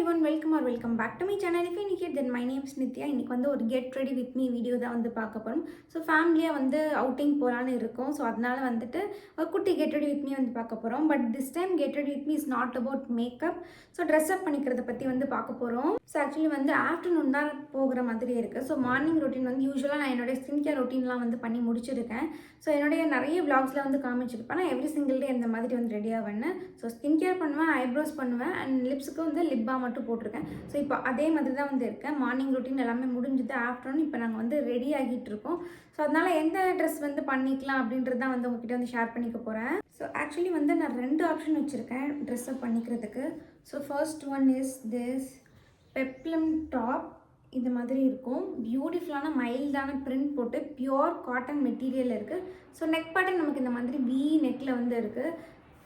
everyone, welcome back to my channel. If you're new here, then my name is Nithya. இன்னைக்கு வந்து ஒரு get ready with me video தான் வந்து பார்க்க போறோம். ஸோ ஃபேமிலியாக வந்து அவுட்டிங் போகலான்னு இருக்கோம். ஸோ அதனால வந்துட்டு ஒரு குட்டி get ready with me வந்து பார்க்க போகிறோம். But this time get ready with me is not about makeup. So dress up பண்ணிக்கிறத பற்றி வந்து பார்க்க போகிறோம். ஸோ ஆக்சுவலி வந்து ஆஃப்டர்நூன் தான் போகிற மாதிரி இருக்குது. ஸோ மார்னிங் ரொட்டீன் வந்து யூஸ்வலாக நான் என்னுடைய ஸ்கின் கேர் ரொட்டீன்லாம் வந்து பண்ணி முடிச்சிருக்கேன். ஸோ என்னுடைய நிறைய vlogsல வந்து காமிச்சிருப்பேன். நான் எவ்ரி சிங்கிள் டே இந்த மாதிரி வந்து ரெடி ஆவேன்னு. ஸோ ஸ்கின் கேர் பண்ணுவேன், ஐப்ரோஸ் பண்ணுவேன் அண்ட் லிப்ஸுக்கு வந்து லிப் பாம் மட்டும் போட்டிருக்கேன். ஸோ இப்போ அதே மாதிரி தான் வந்து இருக்கேன். மார்னிங் ரொட்டீன் எல்லாமே முடிஞ்சது. ஆஃப்டர்நூன் இப்போ நாங்கள் வந்து ரெடி ஆகிட்டு இருக்கோம். ஸோ அதனால் எந்த ட்ரெஸ் வந்து பண்ணிக்கலாம் அப்படின்றது தான் வந்து உங்ககிட்ட வந்து ஷேர் பண்ணிக்க போகிறேன். ஸோ ஆக்சுவலி வந்து நான் 2 ஆப்ஷன் வச்சுருக்கேன் ட்ரெஸ் அப் பண்ணிக்கிறதுக்கு. So first one is this peplum top. இது மாதிரி இருக்கும். பியூட்டிஃபுல்லான மைல்டான பிரிண்ட் போட்டு பியோர் காட்டன் மெட்டீரியல் இருக்குது. ஸோ நெக் பேட்டர்ன் நமக்கு இந்த மாதிரி வி நெக்கில் வந்து இருக்குது.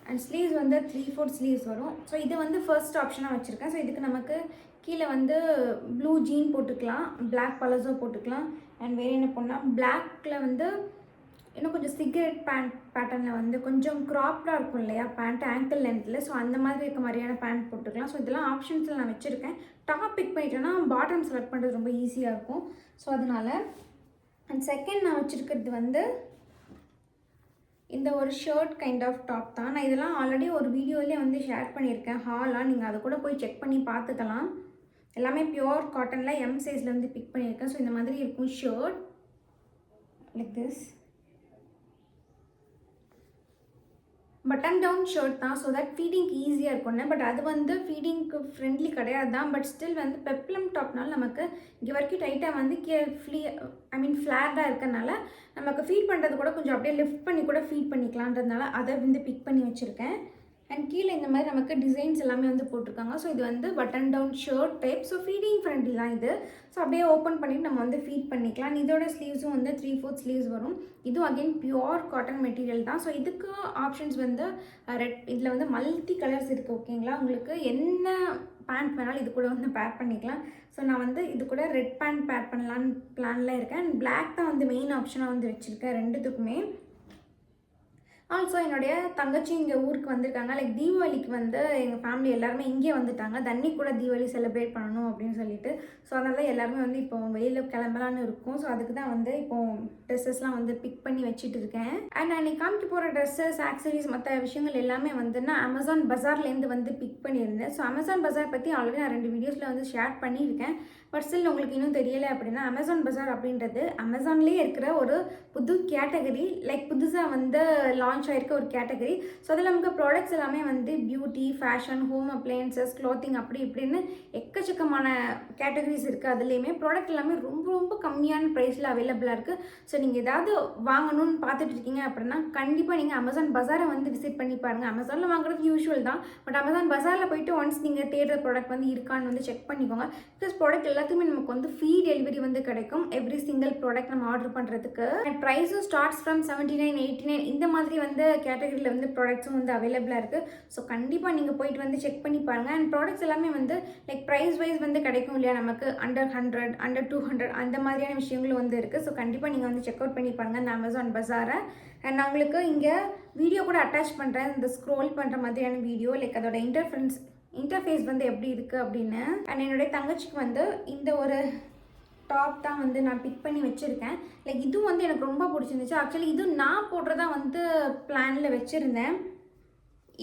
அண்ட் ஸ்லீவ்ஸ் வந்து 3/4 ஸ்லீவ்ஸ் வரும். ஸோ இது வந்து ஃபர்ஸ்ட் ஆப்ஷனாக வச்சுருக்கேன். ஸோ இதுக்கு நமக்கு கீழே வந்து ப்ளூ ஜீன் போட்டுக்கலாம், பிளாக் பலசோ போட்டுக்கலாம். அண்ட் வேறு என்ன பண்ணால் பிளாக்கில் வந்து இன்னும் கொஞ்சம் சிகரெட் பேட்டர்னில் வந்து கொஞ்சம் க்ராப்டாக இருக்கும் இல்லையா பேண்ட், ஆங்கிள் லென்த்தில். ஸோ அந்த மாதிரி இருக்க மாதிரியான பேண்ட் போட்டுக்கலாம். ஸோ இதெல்லாம் ஆப்ஷன்ஸில் நான் வச்சுருக்கேன். டாப் பிக் பண்ணிட்டேன்னா பாட்டம் செலக்ட் பண்ணுறது ரொம்ப ஈஸியாக இருக்கும். ஸோ அதனால் அண்ட் செகண்ட் நான் வச்சுருக்கிறது வந்து இந்த ஒரு ஷர்ட் கைண்ட் ஆஃப் டாப் தான். நான் இதெல்லாம் ஆல்ரெடி ஒரு வீடியோலேயே வந்து ஷேர் பண்ணியிருக்கேன் ஹாலாக. நீங்கள் அதை கூட போய் செக் பண்ணி பார்த்துக்கலாம். எல்லாமே பியோர் காட்டனில் எம் சைஸில் வந்து பிக் பண்ணியிருக்கேன். ஸோ இந்த மாதிரி இருக்கும் shirt like this. Button down shirt தான். ஸோ தட் ஃபீடிங்க்கு ஈஸியாக இருக்கும்னு. பட் அது வந்து ஃபீடிங்க்கு ஃப்ரெண்ட்லி கிடையாது தான். பட் ஸ்டில் வந்து பெப்ளம் டாப்னால நமக்கு இங்கே வரைக்கும் டைட்டாக வந்து ஃப்ளாட்டாக இருக்கனால நமக்கு ஃபீட் பண்ணுறது கூட கொஞ்சம் அப்படியே லிஃப்ட் பண்ணி கூட ஃபீட் பண்ணிக்கலான்றதுனால அதை வந்து பிக் பண்ணி வச்சுருக்கேன். அண்ட் கீழே இந்த மாதிரி நமக்கு டிசைன்ஸ் எல்லாமே வந்து போட்டிருக்காங்க. ஸோ இது வந்து button down shirt type. So feeding friendly தான் இது. ஸோ அப்படியே ஓப்பன் பண்ணிவிட்டு நம்ம வந்து ஃபீட் பண்ணிக்கலாம். இதோட ஸ்லீவ்ஸும் வந்து 3/4 ஸ்லீவ்ஸ் வரும். இதுவும் அகெயின் பியோர் காட்டன் மெட்டீரியல் தான். ஸோ இதுக்கு ஆப்ஷன்ஸ் வந்து ரெட், இதில் வந்து மல்டி கலர்ஸ் இருக்குது. ஓகேங்களா, உங்களுக்கு என்ன பேண்ட் வேணாலும் இது கூட வந்து பேர் பண்ணிக்கலாம். ஸோ நான் வந்து இது கூட ரெட் பேண்ட் பேர் பண்ணலான்னு பிளானில் இருக்கேன். அண்ட் பிளாக் தான் வந்து மெயின் ஆப்ஷனாக வந்து வச்சுருக்கேன் ரெண்டுத்துக்குமே. ஆல்சோ என்னுடைய தங்கச்சி இங்கே ஊருக்கு வந்திருக்காங்க. லைக் தீபாவளிக்கு வந்து எங்கள் ஃபேமிலி எல்லாருமே இங்கே வந்துட்டாங்க. தண்ணி கூட தீபாவளி செலிப்ரேட் பண்ணணும் அப்படின்னு சொல்லிட்டு. ஸோ அதனால தான் எல்லாருமே வந்து இப்போ வெளியில் கிளம்பலான்னு இருக்கும். ஸோ அதுக்கு தான் வந்து இப்போ ட்ரெஸ்ஸஸ்லாம் வந்து பிக் பண்ணி வச்சுட்டு இருக்கேன். அண்ட் நான் இன்னைக்கு காமிக்க போகிற ட்ரெஸ்ஸஸ், ஆக்சரிஸ், மற்ற விஷயங்கள் எல்லாமே வந்து நான் அமேசான் பஜார்லேருந்து வந்து பிக் பண்ணியிருந்தேன். ஸோ அமேசான் பஜார் பற்றி ஆல்ரெடி நான் 2 வீடியோஸில் வந்து ஷேர் பண்ணியிருக்கேன். பட் ஸ்டில் உங்களுக்கு இன்னும் தெரியலை அப்படின்னா, அமேசான் பஜார் அப்படின்றது அமேசான்லேயே இருக்கிற ஒரு புது கேட்டகரி. லைக் புதுசாக வந்து லான்ச் ஆகிருக்க ஒரு கேட்டகரி. ஸோ அதில் நமக்கு ப்ராடக்ட்ஸ் எல்லாமே வந்து beauty, fashion, home appliances, clothing அப்படி இப்படின்னு எக்கச்சக்கமான கேட்டகரிஸ் இருக்குது. அதுலேயுமே ப்ராடக்ட் எல்லாமே ரொம்ப ரொம்ப கம்மியான ப்ரைஸில் அவைலபிளாக இருக்குது. ஸோ நீங்கள் ஏதாவது வாங்கணும்னு பார்த்துட்டு இருக்கீங்க அப்படின்னா கண்டிப்பாக நீங்கள் அமேசான் பஜாரை வந்து விசிட் பண்ணி பாருங்கள். அமேசானில் வாங்குறது யூஷுவல் தான். பட் அமேசான் பஜாரில் போயிட்டு ஒன்ஸ் நீங்கள் தேடுற ப்ராடக்ட் வந்து இருக்கான்னு வந்து செக் பண்ணிக்கோங்க. பிகாஸ் ப்ராடக்ட் எல்லாத்துக்குமே நமக்கு வந்து ஃப்ரீ டெலிவரி வந்து கிடைக்கும் எவ்ரி சிங்கிள் ப்ராடக்ட் நம்ம ஆர்டர் பண்ணுறதுக்கு. அண்ட் ப்ரைஸும் ஸ்டார்ட்ஸ் ஃப்ரம் 79, 89 இந்த மாதிரி வந்து கேட்டகரியில் வந்து ப்ராடக்ட்ஸும் வந்து அவைலபிளாக இருக்குது. ஸோ கண்டிப்பாக நீங்கள் போயிட்டு வந்து செக் பண்ணி பாருங்கள். அண்ட் ப்ராடக்ட்ஸ் எல்லாமே வந்து லைக் ப்ரைஸ் வைஸ் வந்து கிடைக்கும் இல்லையா, நமக்கு அண்டர் 100, அண்டர் 200 அந்த மாதிரியான விஷயங்களும் வந்து இருக்குது. ஸோ கண்டிப்பாக நீங்கள் வந்து செக் அவுட் பண்ணி பாருங்கள் இந்த அமேசான் பஜாரை. அண்ட் நான் உங்களுக்கு இங்கே வீடியோ கூட அட்டாச் பண்ணுறேன், இந்த ஸ்க்ரோல் பண்ணுற மாதிரியான வீடியோ. லைக் அதோட இன்டர்ஃபேஸ் வந்து எப்படி இருக்குது அப்படின்னு. அண்ட் என்னுடைய தங்கச்சிக்கு வந்து இந்த ஒரு டாப் தான் வந்து நான் பிக் பண்ணி வச்சுருக்கேன். லைக் இதுவும் வந்து எனக்கு ரொம்ப பிடிச்சிருந்துச்சு. ஆக்சுவலி இது நான் போடுறதா வந்து பிளானில் வச்சுருந்தேன்.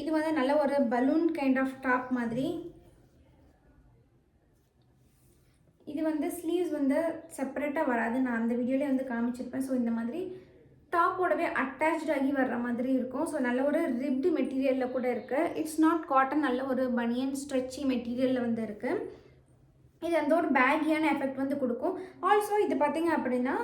இது வந்து நல்ல ஒரு பலூன் கைண்ட் ஆஃப் டாப் மாதிரி. இது வந்து ஸ்லீவ்ஸ் வந்து செப்பரேட்டாக வராது, நான் அந்த வீடியோலேயே வந்து காமிச்சிருப்பேன். ஸோ இந்த மாதிரி டாப்போடவே அட்டாச்ட் ஆகி வர்ற மாதிரி இருக்கும். ஸோ நல்ல ஒரு ரிப்டு மெட்டீரியலில் கூட இருக்குது. இட்ஸ் நாட் காட்டன், நல்ல ஒரு பனியன் ஸ்ட்ரெச்சி மெட்டீரியலில் வந்து இருக்குது. இது அந்த ஒரு பேக்கியான எஃபெக்ட் வந்து கொடுக்கும். ஆல்சோ இது பார்த்திங்க அப்படின்னா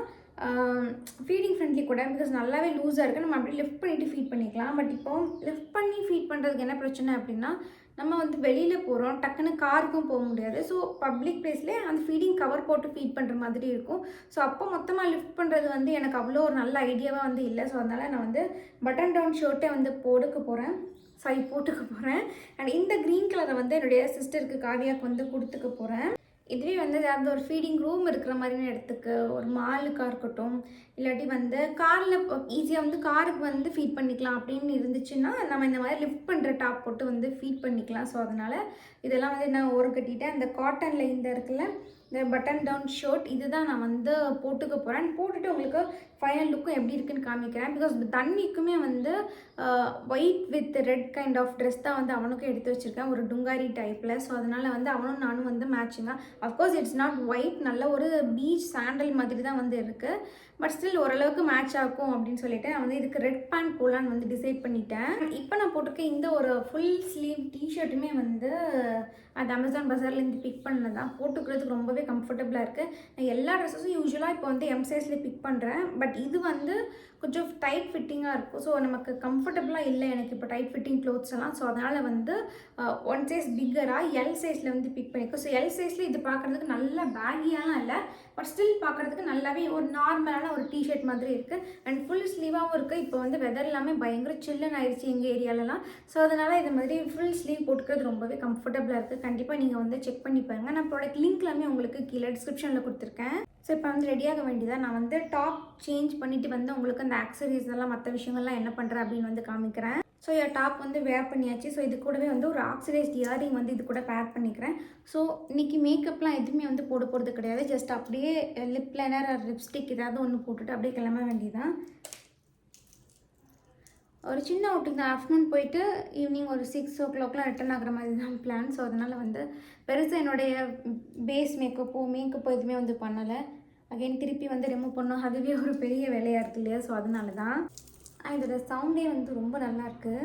ஃபீடிங் ஃப்ரெண்ட்லி கூட. பிகாஸ் நல்லாவே லூஸாக இருக்குது, நம்ம அப்படியே லிஃப்ட் பண்ணிவிட்டு ஃபீட் பண்ணிக்கலாம். பட் இப்போ லிஃப்ட் பண்ணி ஃபீட் பண்ணுறதுக்கு என்ன பிரச்சனை அப்படின்னா, நம்ம வந்து வெளியில் போகிறோம், டக்குன்னு காருக்கும் போக முடியாது. ஸோ பப்ளிக் பிளேஸ்லேயே அந்த ஃபீடிங் கவர் போட்டு ஃபீட் பண்ணுற மாதிரி இருக்கும். ஸோ அப்போ மொத்தமாக லிஃப்ட் பண்ணுறது வந்து எனக்கு அவ்வளோ ஒரு நல்ல ஐடியாவாக வந்து இல்லை. ஸோ அதனால் நான் வந்து பட்டன் டவுன் ஷர்ட்டே வந்து போட்டுக்க போகிறேன். அண்ட் இந்த க்ரீன் கலரை வந்து என்னுடைய சிஸ்டருக்கு காவியாவுக்கு வந்து கொடுத்துக்க போகிறேன். இதுவே வந்து ஏதாவது ஒரு ஃபீடிங் ரூம் இருக்கிற மாதிரியான இடத்துக்கு, ஒரு மாலுக்கா இருக்கட்டும், இல்லாட்டி வந்து காரில் ஈஸியாக வந்து காருக்கு வந்து ஃபீட் பண்ணிக்கலாம் அப்படின்னு இருந்துச்சுன்னா, நம்ம இந்த மாதிரி லிஃப்ட் பண்ணுற டாப் போட்டு வந்து ஃபீட் பண்ணிக்கலாம். ஸோ அதனால் இதெல்லாம் வந்து நான் ஓரம் கட்டிட்டேன். இந்த காட்டனில் இந்த இருக்குல்ல, இந்த பட்டன் டவுன் ஷர்ட் இதுதான் நான் வந்து போட்டுக்க போகிறேன். போட்டுட்டு உங்களுக்கு ஃபைனல் லுக்கும் எப்படி இருக்குன்னு காமிக்கிறேன். பிகாஸ் தண்ணிக்குமே வந்து white with red kind of dress தான் வந்து அவனுக்கும் எடுத்து வச்சுருக்கேன், ஒரு டுங்காரி டைப்பில். ஸோ அதனால் வந்து அவனும் நானும் வந்து மேட்சிங்காக, அஃப்கோர்ஸ் இட்ஸ் நாட் ஒயிட், நல்ல ஒரு பீச் சாண்டல் மாதிரி தான் வந்து இருக்குது. பட் ஸ்டில் ஓரளவுக்கு மேட்ச் ஆகும் அப்படின்னு சொல்லிட்டு நான் வந்து இதுக்கு ரெட் பேண்ட் போடலான்னு வந்து டிசைட் பண்ணிட்டேன். இப்போ நான் போட்டிருக்க இந்த ஒரு ஃபுல் ஸ்லீவ் டிஷர்ட்டுமே வந்து அது அமேசான் பஜார்லேருந்து பிக் பண்ணது தான். போட்டுக்கிறதுக்கு ரொம்பவே கம்ஃபர்டபுளாக இருக்குது. நான் எல்லா ட்ரெஸ்ஸஸும் யூஸ்வலாக இப்போ வந்து எம் சைஸில் பிக் பண்ணுறேன். பட் இது வந்து கொஞ்சம் டைட் ஃபிட்டிங்காக இருக்கும். ஸோ நமக்கு கம்ஃபர்டபுளாக இல்லை எனக்கு இப்போ டைட் ஃபிட்டிங் க்ளோத்ஸ் எல்லாம். ஸோ அதனால் வந்து ஒன் சைஸ் பிக்கராக எல் சைஸில் வந்து பிக் பண்ணியிருக்கோம். ஸோ எல் சைஸில் இது பார்க்குறதுக்கு நல்ல பேகியாலாம் இல்லை, பட் ஸ்டில் பார்க்குறதுக்கு நல்லாவே ஒரு நார்மலான ஒரு டிஷர்ட் மாதிரி இருக்குது. அண்ட் ஃபுல் ஸ்லீவாகவும் இருக்குது. இப்போ வந்து வெதர் எல்லாமே பயங்கர சில்லுன்னு ஆயிடுச்சு எங்கள் ஏரியாலலாம். ஸோ அதனால் இது மாதிரி ஃபுல் ஸ்லீவ் போட்டுக்கிறது ரொம்பவே கம்ஃபர்டபுளாக இருக்குது. கண்டிப்பாக நீங்கள் வந்து செக் பண்ணி பாருங்கள். நான் ப்ராடக்ட் லிங்க் எல்லாமே உங்களுக்கு கீழே டிஸ்கிரிப்ஷனில் கொடுத்துருக்கேன். ஸோ இப்போ வந்து ரெடியாக வேண்டியதாக நான் வந்து டாப் சேஞ்ச் பண்ணிவிட்டு வந்து உங்களுக்கு அந்த ஆக்சரிஸ் எல்லாம் மற்ற விஷயங்கள்லாம் என்ன பண்ணுறேன் அப்படின்னு வந்து காமிக்கிறேன். ஸோ என் டாப் வந்து வேர் பண்ணியாச்சு. ஸோ இது கூடவே வந்து ஒரு ஆக்சிடைஸ்ட் இயரிங் வந்து இது கூட பேர் பண்ணிக்கிறேன். ஸோ இன்றைக்கி மேக்கப்லாம் எதுவுமே வந்து போட போகிறது கிடையாது. ஜஸ்ட் அப்படியே லிப் லைனர் ஆர் லிப்ஸ்டிக் ஏதாவது ஒன்று போட்டுட்டு அப்படியே கிளம்ப வேண்டியதான். ஒரு சின்ன அவுட்டிங் தான், ஆஃப்டர்நூன் போயிட்டு ஈவினிங் ஒரு 6 o'clockலாம் ரிட்டர்ன் ஆகிற மாதிரி தான் பிளான். ஸோ அதனால் வந்து பெருசாக என்னுடைய பேஸ் மேக்கப்போ எதுவுமே வந்து பண்ணலை. அகைன் திருப்பி வந்து ரிமூவ் பண்ணோம், அதுவே ஒரு பெரிய வேலையாக இருக்குது இல்லையா. ஸோ அதனால தான். இதோட சவுண்டே வந்து ரொம்ப நல்லாயிருக்கு.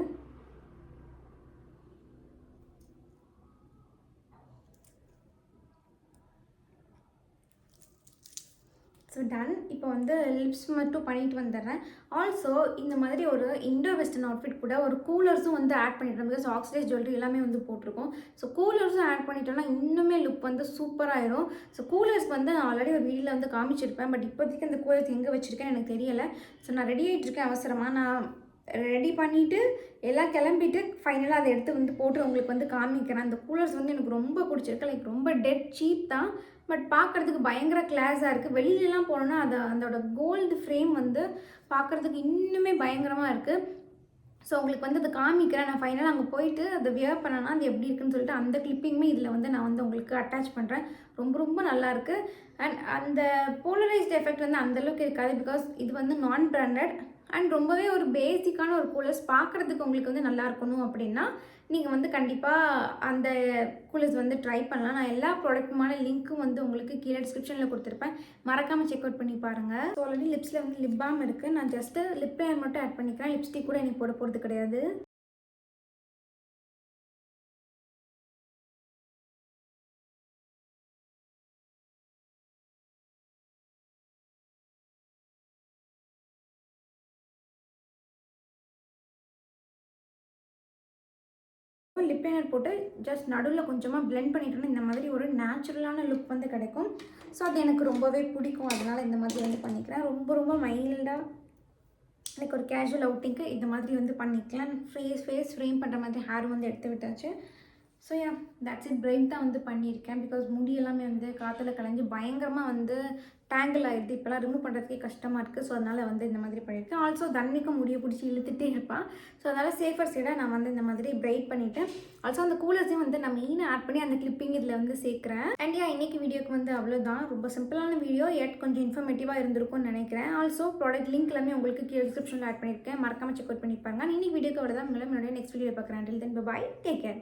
So done. இப்போ வந்து லிப்ஸ் மட்டும் பண்ணிட்டு வந்துடுறேன். ஆல்சோ இந்த மாதிரி ஒரு இண்டோ வெஸ்டர்ன் அவுட்ஃபிட் கூட ஒரு கூலர்ஸும் வந்து ஆட் பண்ணிட்டோம். பிகாஸ் ஆக்சிடைஸ் ஜுவல்லரி எல்லாமே வந்து போட்டிருக்கோம். ஸோ கூலர்ஸும் ஆட் பண்ணிட்டோம்னா இன்னுமே லுக் வந்து சூப்பராகிடும். ஸோ கூலர்ஸ் வந்து நான் ஆல்ரெடி ஒரு வீடியோவில் வந்து காமிச்சிருப்பேன். பட் இப்போதைக்கு அந்த கூலர்ஸ் எங்கே வச்சுருக்கேன் எனக்கு தெரியலை. ஸோ நான் ரெடி ஆகிட்டுருக்கேன் அவசரமாக. நான் ரெடி பண்ணிவிட்டு எல்லாம் கிளம்பிட்டு ஃபைனலாக அதை எடுத்து வந்து போட்டு உங்களுக்கு வந்து காமிக்கிறேன். அந்த கூலர்ஸ் வந்து எனக்கு ரொம்ப பிடிச்சிருக்கு. லைக் ரொம்ப டெட் சீப் தான், பட் பார்க்குறதுக்கு பயங்கர கிளாஸாக இருக்குது. வெளியிலலாம் போனோன்னா அதோட கோல்டு ஃப்ரேம் வந்து பார்க்குறதுக்கு இன்னுமே பயங்கரமாக இருக்குது. ஸோ உங்களுக்கு வந்து அதை காமிக்கிறேன். நான் ஃபைனலாக அங்கே போயிட்டு அதை வியர் பண்ணனா அது எப்படி இருக்குன்னு சொல்லிட்டு அந்த கிளிப்பிங்குமே இதில் வந்து நான் வந்து உங்களுக்கு அட்டாச் பண்ணுறேன். ரொம்ப ரொம்ப நல்லாயிருக்கு. அண்ட் அந்த போலரைஸ்ட் எஃபெக்ட் வந்து அந்தளவுக்கு இருக்காது. பிகாஸ் இது வந்து நான் பிராண்டட் அண்ட் ரொம்பவே ஒரு பேசிக்கான ஒரு கூலர்ஸ். பார்க்குறதுக்கு உங்களுக்கு வந்து நல்லா இருக்கணும் அப்படின்னா நீங்கள் வந்து கண்டிப்பாக அந்த கூலர்ஸ் வந்து ட்ரை பண்ணலாம். நான் எல்லா ப்ராடக்ட்டுமான லிங்க்கும் வந்து உங்களுக்கு கீழே டிஸ்கிரிப்ஷனில் கொடுத்துருப்பேன், மறக்காமல் செக் அவுட் பண்ணி பாருங்கள். ஸோ ஆல்ரெடி லிப்ஸில் வந்து லிப் பாம் இருக்குது. நான் ஜஸ்ட்டு லிப் லைனர் மட்டும் ஆட் பண்ணிக்கிறேன். லிப்ஸ்டிக் கூட எனக்கு போட போகிறது கிடையாது. லிப் லைனர் போட்டு ஜஸ்ட் நடுவில் கொஞ்சமாக பிளெண்ட் பண்ணிட்டோன்னா இந்த மாதிரி ஒரு நேச்சுரலான லுக் வந்து கிடைக்கும். ஸோ அது எனக்கு ரொம்பவே பிடிக்கும். அதனால் இந்த மாதிரி வந்து பண்ணிக்கிறேன். ரொம்ப ரொம்ப மைல்டாக லைக் ஒரு கேஷுவல் அவுட்டிங்க்கு இந்த மாதிரி வந்து பண்ணிக்கலாம். ஃபேஸ் ஃப்ரேம் பண்ணுற மாதிரி ஹேர் வந்து எடுத்து விட்டாச்சு. So yeah, that's it. Braid தான் வந்து பண்ணியிருக்கேன். பிகாஸ் முடி எல்லாமே வந்து காற்றுல கலைஞ்சி பயங்கரமாக வந்து டேங்கிள் ஆகிடுது. இப்போலாம் ரிமூவ் பண்ணுறதுக்கே கஷ்டமாக இருக்குது. ஸோ அதனால் வந்து இந்த மாதிரி பண்ணியிருக்கேன். ஆல்சோ தண்ணிக்கும் முடியை பிடிச்சி இழுத்துகிட்டே இருப்பான். ஸோ அதனால் சேஃபர் சைடாக நான் வந்து இந்த மாதிரி பிரைட் பண்ணிவிட்டேன். ஆல்சோ அந்த கூலர்ஸையும் வந்து நான் மெயினாக ஆட் பண்ணி அந்த கிளிப்பிங் இதில் வந்து சேர்க்குறேன். அண்ட் யா, இன்றைக்கி வீடியோக்கு வந்து அவ்வளோதான். ரொம்ப சிம்பிளான வீடியோ, எட் கொஞ்சம் இன்ஃபர்மேட்டிவாக இருந்திருக்கும்னு நினைக்கிறேன். ஆல்சோ ப்ராடக்ட் லிங்க் எல்லாமே உங்களுக்கு கீழே டிஸ்கிரிப்ஷனில் ஆட் பண்ணியிருக்கேன், மறக்காமல் செக் அவுட் பண்ணிப்பாங்க. இன்னைக்கு வீடியோக்கு அவ்வளோதான். உங்களை என்னுடைய நெக்ஸ்ட் வீடியோ பார்க்குறேன். டில் தென் பை, டேக் கேர்.